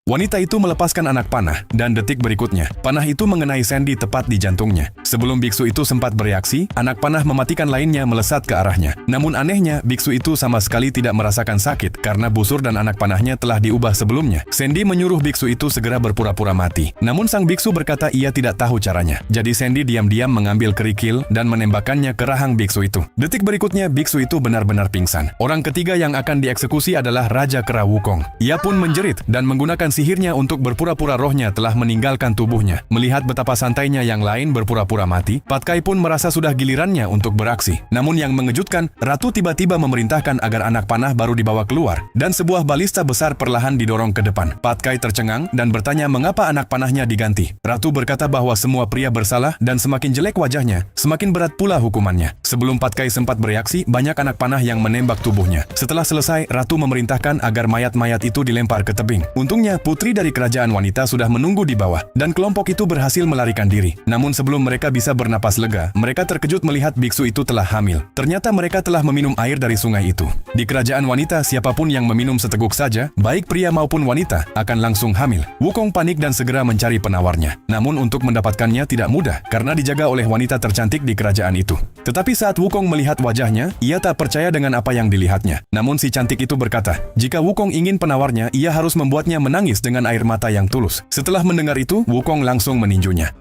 Wanita itu melepaskan anak panah, dan detik berikutnya, panah itu mengenai Sandy tepat di jantungnya. Sebelum biksu itu sempat bereaksi, anak panah mematikan lainnya melesat ke arahnya. Namun anehnya, biksu itu sama sekali tidak merasakan sakit, karena busur dan anak panahnya telah diubah sebelumnya. Sandy menyuruh biksu itu segera berpura-pura mati. Namun sang biksu berkata ia tidak tahu caranya. Jadi Sandy diam-diam mengambil kerikil dan menembakkannya ke rahang biksu itu. Detik berikutnya, biksu itu benar-benar pingsan. Orang ketiga yang akan dieksekusi adalah Raja Kera Wukong. Ia pun menjerit dan menggunakan sihirnya untuk berpura-pura rohnya telah meninggalkan tubuhnya. Melihat betapa santainya yang lain berpura-pura mati, Patkai pun merasa sudah gilirannya untuk beraksi. Namun yang mengejutkan, Ratu tiba-tiba memerintahkan agar anak panah baru dibawa keluar, dan sebuah balista besar perlahan didorong ke depan. Patkai tercengang dan bertanya mengapa anak panahnya diganti. Ratu berkata bahwa semua pria bersalah dan semakin jelek wajahnya, semakin berat pula hukumannya. Sebelum Patkai sempat bereaksi, banyak anak panah yang menembak tubuhnya. Setelah selesai, Ratu memerintahkan agar mayat-mayat itu dilempar ke tebing. Untungnya, putri dari kerajaan wanita sudah menunggu di bawah, dan kelompok itu berhasil melarikan diri. Namun sebelum mereka bisa bernapas lega, mereka terkejut melihat biksu itu telah hamil. Ternyata mereka telah meminum air dari sungai itu. Di kerajaan wanita, siapapun yang meminum seteguk saja, baik pria maupun wanita, akan langsung hamil. Wukong panik dan segera mencari penawarnya. Namun untuk mendapatkannya tidak mudah, karena dijaga oleh wanita tercantik di kerajaan itu. Tetapi saat Wukong melihat wajahnya, ia tak percaya dengan apa yang dilihatnya. Namun si cantik itu berkata, jika Wukong ingin penawarnya, ia harus membuatnya menangis dengan air mata yang tulus. Setelah mendengar itu, Wukong langsung meninjunya.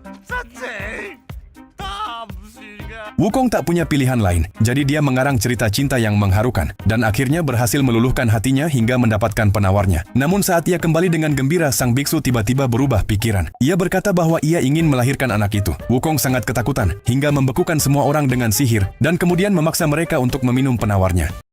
Wukong tak punya pilihan lain, jadi dia mengarang cerita cinta yang mengharukan, dan akhirnya berhasil meluluhkan hatinya hingga mendapatkan penawarnya. Namun saat ia kembali dengan gembira, sang biksu tiba-tiba berubah pikiran. Ia berkata bahwa ia ingin melahirkan anak itu. Wukong sangat ketakutan, hingga membekukan semua orang dengan sihir, dan kemudian memaksa mereka untuk meminum penawarnya.